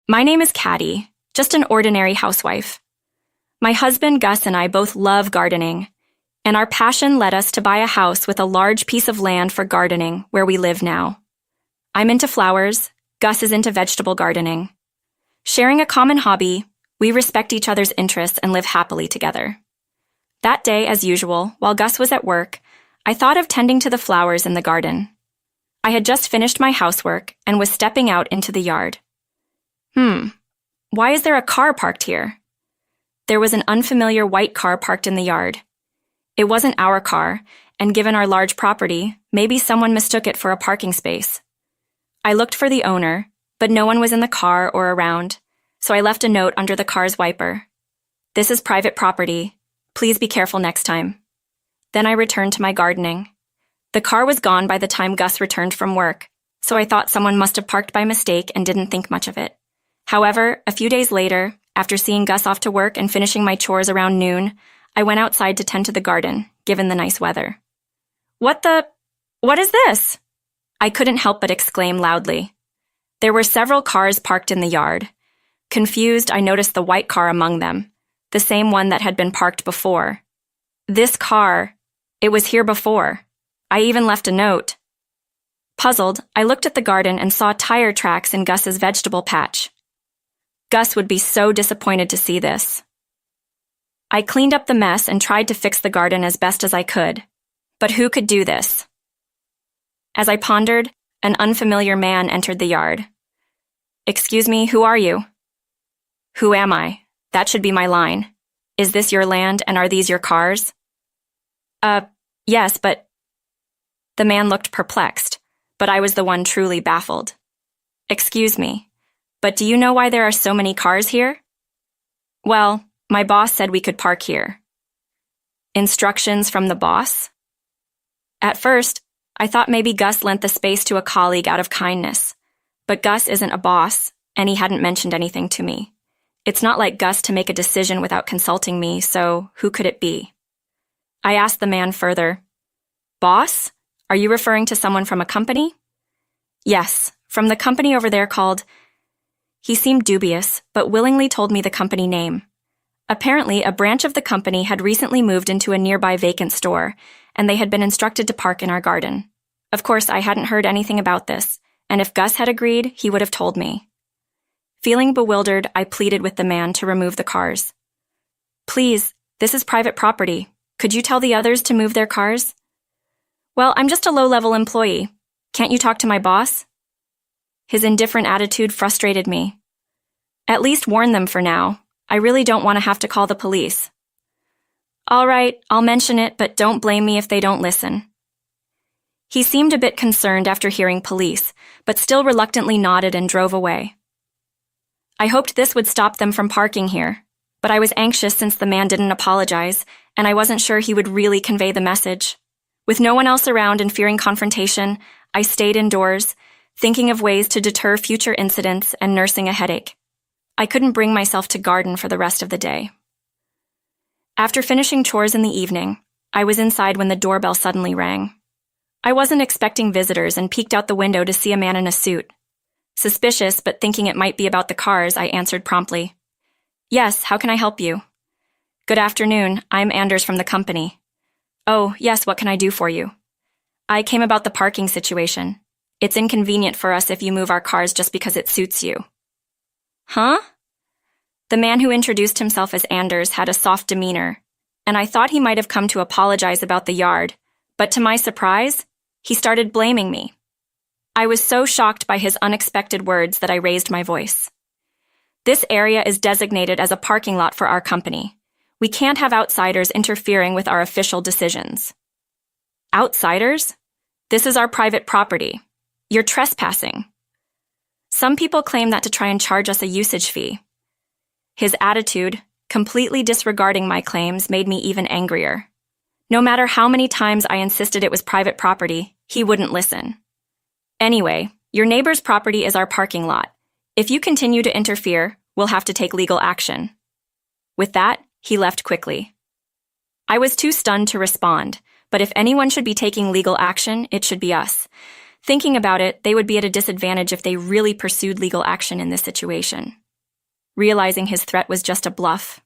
My name is Caddy, just an ordinary housewife. My husband Gus and I both love gardening, and our passion led us to buy a house with a large piece of land for gardening where we live now. I'm into flowers, Gus is into vegetable gardening. Sharing a common hobby, we respect each other's interests and live happily together. That day, as usual, while Gus was at work, I thought of tending to the flowers in the garden. I had just finished my housework and was stepping out into the yard. Why is there a car parked here? There was an unfamiliar white car parked in the yard. It wasn't our car, and given our large property, maybe someone mistook it for a parking space. I looked for the owner, but no one was in the car or around, so I left a note under the car's wiper. This is private property. Please be careful next time. Then I returned to my gardening. The car was gone by the time Gus returned from work, so I thought someone must have parked by mistake and didn't think much of it. However, a few days later, after seeing Gus off to work and finishing my chores around noon, I went outside to tend to the garden, given the nice weather. What is this? I couldn't help but exclaim loudly. There were several cars parked in the yard. Confused, I noticed the white car among them, the same one that had been parked before. This car, it was here before. I even left a note. Puzzled, I looked at the garden and saw tire tracks in Gus's vegetable patch. Gus would be so disappointed to see this. I cleaned up the mess and tried to fix the garden as best as I could. But who could do this? As I pondered, an unfamiliar man entered the yard. Excuse me, who are you? Who am I? That should be my line. Is this your land and are these your cars? Yes, but... The man looked perplexed, but I was the one truly baffled. Excuse me, but do you know why there are so many cars here? Well, my boss said we could park here. Instructions from the boss? At first, I thought maybe Gus lent the space to a colleague out of kindness, but Gus isn't a boss, and he hadn't mentioned anything to me. It's not like Gus to make a decision without consulting me, so who could it be? I asked the man further, Boss? Are you referring to someone from a company? Yes, from the company over there called... He seemed dubious, but willingly told me the company name. Apparently, a branch of the company had recently moved into a nearby vacant store, and they had been instructed to park in our garden. Of course, I hadn't heard anything about this, and if Gus had agreed, he would have told me. Feeling bewildered, I pleaded with the man to remove the cars. Please, this is private property. Could you tell the others to move their cars? Well, I'm just a low-level employee. Can't you talk to my boss? His indifferent attitude frustrated me. At least warn them for now. I really don't want to have to call the police. All right, I'll mention it, but don't blame me if they don't listen. He seemed a bit concerned after hearing police, but still reluctantly nodded and drove away. I hoped this would stop them from parking here, but I was anxious since the man didn't apologize, and I wasn't sure he would really convey the message. With no one else around and fearing confrontation, I stayed indoors, thinking of ways to deter future incidents and nursing a headache. I couldn't bring myself to garden for the rest of the day. After finishing chores in the evening, I was inside when the doorbell suddenly rang. I wasn't expecting visitors and peeked out the window to see a man in a suit. Suspicious, but thinking it might be about the cars, I answered promptly. Yes, how can I help you? Good afternoon, I'm Anders from the company. Oh, yes, what can I do for you? I came about the parking situation. It's inconvenient for us if you move our cars just because it suits you. Huh? The man who introduced himself as Anders had a soft demeanor, and I thought he might have come to apologize about the yard, but to my surprise, he started blaming me. I was so shocked by his unexpected words that I raised my voice. This area is designated as a parking lot for our company. We can't have outsiders interfering with our official decisions. Outsiders? This is our private property. You're trespassing. Some people claim that to try and charge us a usage fee. His attitude, completely disregarding my claims, made me even angrier. No matter how many times I insisted it was private property, he wouldn't listen. Anyway, your neighbor's property is our parking lot. If you continue to interfere, we'll have to take legal action. With that, he left quickly. I was too stunned to respond, but if anyone should be taking legal action, it should be us. Thinking about it, they would be at a disadvantage if they really pursued legal action in this situation. Realizing his threat was just a bluff,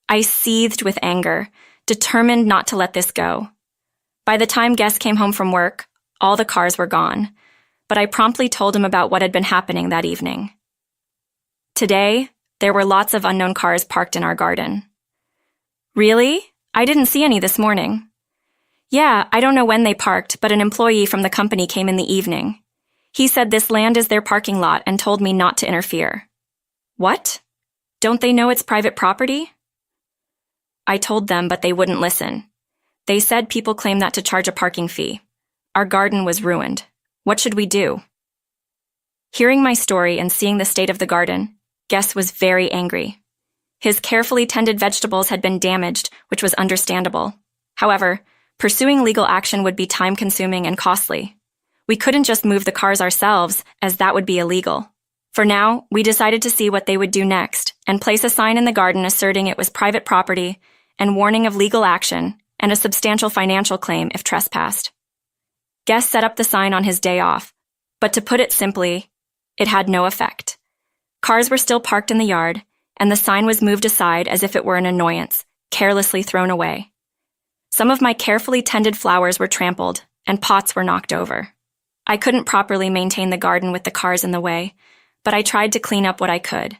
I seethed with anger, determined not to let this go. By the time Guess came home from work, all the cars were gone, but I promptly told him about what had been happening that evening. Today, there were lots of unknown cars parked in our garden. Really? I didn't see any this morning. Yeah, I don't know when they parked, but an employee from the company came in the evening. He said this land is their parking lot and told me not to interfere. What? Don't they know it's private property? I told them, but they wouldn't listen. They said people claim that to charge a parking fee. Our garden was ruined. What should we do? Hearing my story and seeing the state of the garden, Guess was very angry. His carefully tended vegetables had been damaged, which was understandable. However, pursuing legal action would be time-consuming and costly. We couldn't just move the cars ourselves, as that would be illegal. For now, we decided to see what they would do next and place a sign in the garden asserting it was private property and warning of legal action and a substantial financial claim if trespassed. Guess set up the sign on his day off, but to put it simply, it had no effect. Cars were still parked in the yard, and the sign was moved aside as if it were an annoyance, carelessly thrown away. Some of my carefully tended flowers were trampled, and pots were knocked over. I couldn't properly maintain the garden with the cars in the way, but I tried to clean up what I could.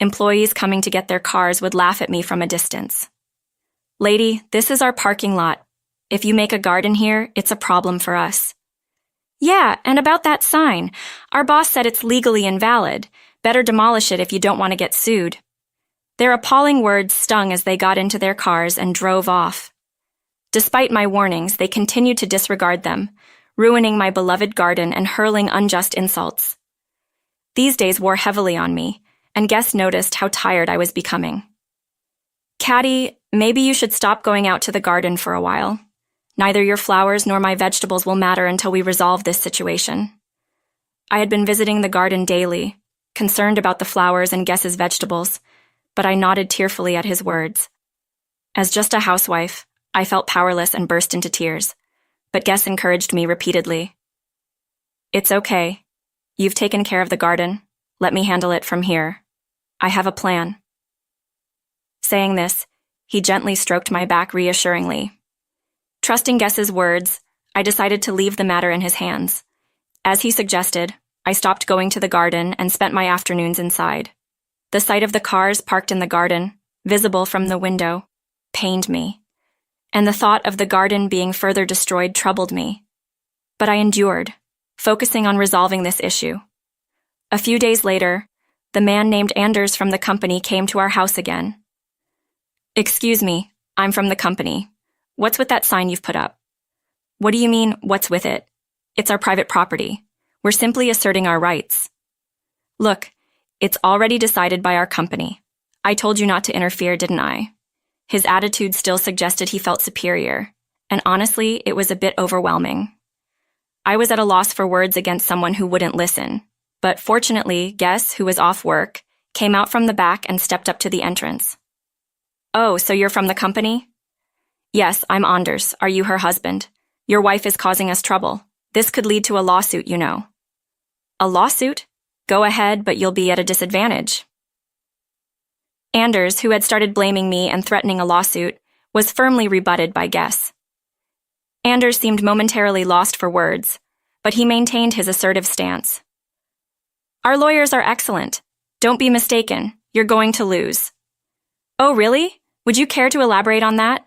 Employees coming to get their cars would laugh at me from a distance. Lady, this is our parking lot. If you make a garden here, it's a problem for us. Yeah, and about that sign, our boss said it's legally invalid. Better demolish it if you don't want to get sued. Their appalling words stung as they got into their cars and drove off. Despite my warnings, they continued to disregard them, ruining my beloved garden and hurling unjust insults. These days wore heavily on me, and Guess noticed how tired I was becoming. Caddy, maybe you should stop going out to the garden for a while. Neither your flowers nor my vegetables will matter until we resolve this situation. I had been visiting the garden daily, concerned about the flowers and Guess's vegetables, but I nodded tearfully at his words. As just a housewife, I felt powerless and burst into tears, but Guess encouraged me repeatedly. It's okay. You've taken care of the garden. Let me handle it from here. I have a plan. Saying this, he gently stroked my back reassuringly. Trusting Guess's words, I decided to leave the matter in his hands. As he suggested, I stopped going to the garden and spent my afternoons inside. The sight of the cars parked in the garden, visible from the window, pained me, and the thought of the garden being further destroyed troubled me. But I endured, focusing on resolving this issue. A few days later, the man named Anders from the company came to our house again. Excuse me, I'm from the company. What's with that sign you've put up? What do you mean, what's with it? It's our private property. We're simply asserting our rights. Look, it's already decided by our company. I told you not to interfere, didn't I? His attitude still suggested he felt superior, and honestly, it was a bit overwhelming. I was at a loss for words against someone who wouldn't listen, but fortunately, Guess, who was off work, came out from the back and stepped up to the entrance. Oh, so you're from the company? Yes, I'm Anders. Are you her husband? Your wife is causing us trouble. This could lead to a lawsuit, you know. A lawsuit? Go ahead, but you'll be at a disadvantage. Anders, who had started blaming me and threatening a lawsuit, was firmly rebutted by Guess. Anders seemed momentarily lost for words, but he maintained his assertive stance. Our lawyers are excellent. Don't be mistaken. You're going to lose. Oh, really? Would you care to elaborate on that?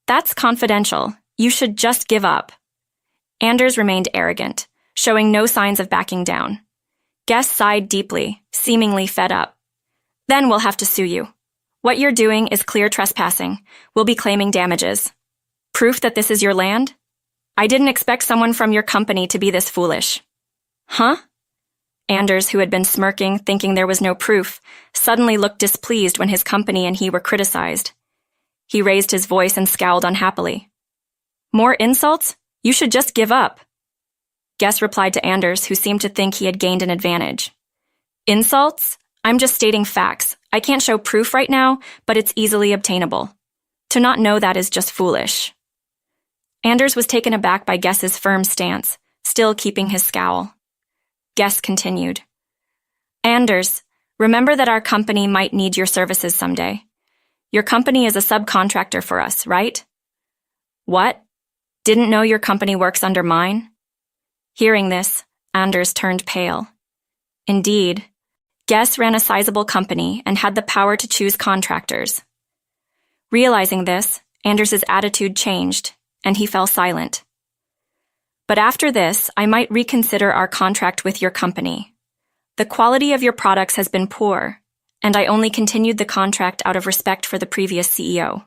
That's confidential. You should just give up. Anders remained arrogant, showing no signs of backing down. Guess sighed deeply, seemingly fed up. Then we'll have to sue you. What you're doing is clear trespassing. We'll be claiming damages. Proof that this is your land? I didn't expect someone from your company to be this foolish. Huh? Anders, who had been smirking, thinking there was no proof, suddenly looked displeased when his company and he were criticized. He raised his voice and scowled unhappily. More insults? You should just give up. Guess replied to Anders, who seemed to think he had gained an advantage. Insults? I'm just stating facts. I can't show proof right now, but it's easily obtainable. To not know that is just foolish. Anders was taken aback by Guess's firm stance, still keeping his scowl. Guess continued. Anders, remember that our company might need your services someday. Your company is a subcontractor for us, right? What? Didn't know your company works under mine? Hearing this, Anders turned pale. Indeed, Guess ran a sizable company and had the power to choose contractors. Realizing this, Anders's attitude changed, and he fell silent. But after this, I might reconsider our contract with your company. The quality of your products has been poor, and I only continued the contract out of respect for the previous CEO.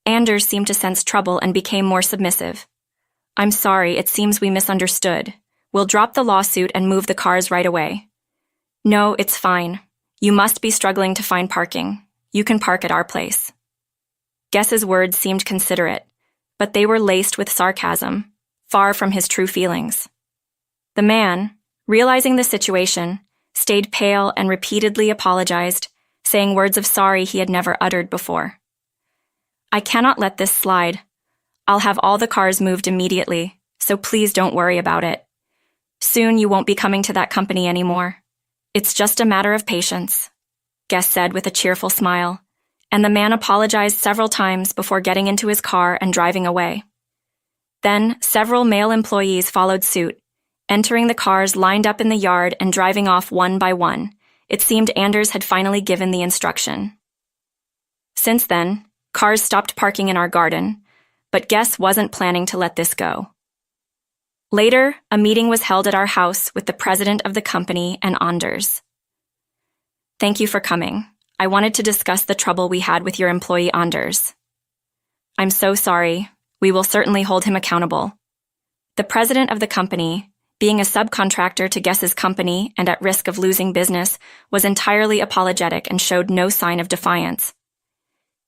Anders seemed to sense trouble and became more submissive. I'm sorry, it seems we misunderstood. We'll drop the lawsuit and move the cars right away. No, it's fine. You must be struggling to find parking. You can park at our place. Guess's words seemed considerate, but they were laced with sarcasm, far from his true feelings. The man, realizing the situation, stayed pale and repeatedly apologized, saying words of sorry he had never uttered before. I cannot let this slide. I'll have all the cars moved immediately, so please don't worry about it. Soon you won't be coming to that company anymore. It's just a matter of patience, Guess said with a cheerful smile, and the man apologized several times before getting into his car and driving away. Then several male employees followed suit, entering the cars lined up in the yard and driving off one by one. It seemed Anders had finally given the instruction. Since then, cars stopped parking in our garden, but Guess wasn't planning to let this go. Later, a meeting was held at our house with the president of the company and Anders. Thank you for coming. I wanted to discuss the trouble we had with your employee Anders. I'm so sorry. We will certainly hold him accountable. The president of the company, being a subcontractor to Guess's company and at risk of losing business, was entirely apologetic and showed no sign of defiance.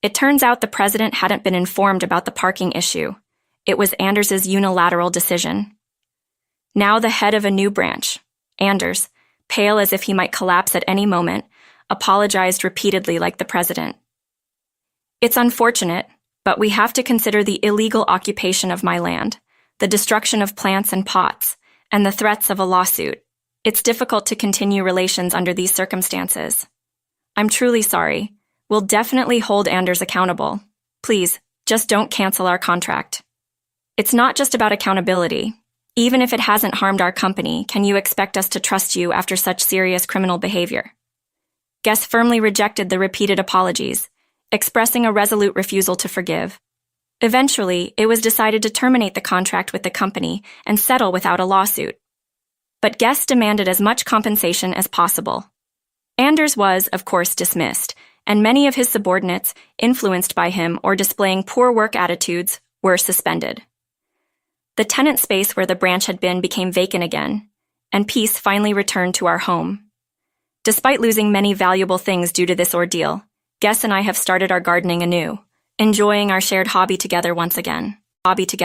It turns out the president hadn't been informed about the parking issue. It was Anders's unilateral decision. Now the head of a new branch, Anders, pale as if he might collapse at any moment, apologized repeatedly like the president. It's unfortunate, but we have to consider the illegal occupation of my land, the destruction of plants and pots, and the threats of a lawsuit. It's difficult to continue relations under these circumstances. I'm truly sorry. We'll definitely hold Anders accountable. Please, just don't cancel our contract. It's not just about accountability. Even if it hasn't harmed our company, can you expect us to trust you after such serious criminal behavior? Guess firmly rejected the repeated apologies, expressing a resolute refusal to forgive. Eventually, it was decided to terminate the contract with the company and settle without a lawsuit. But Guess demanded as much compensation as possible. Anders was, of course, dismissed, and many of his subordinates, influenced by him or displaying poor work attitudes, were suspended. The tenant space where the branch had been became vacant again, and peace finally returned to our home. Despite losing many valuable things due to this ordeal, Guess and I have started our gardening anew, enjoying our shared hobby together once again.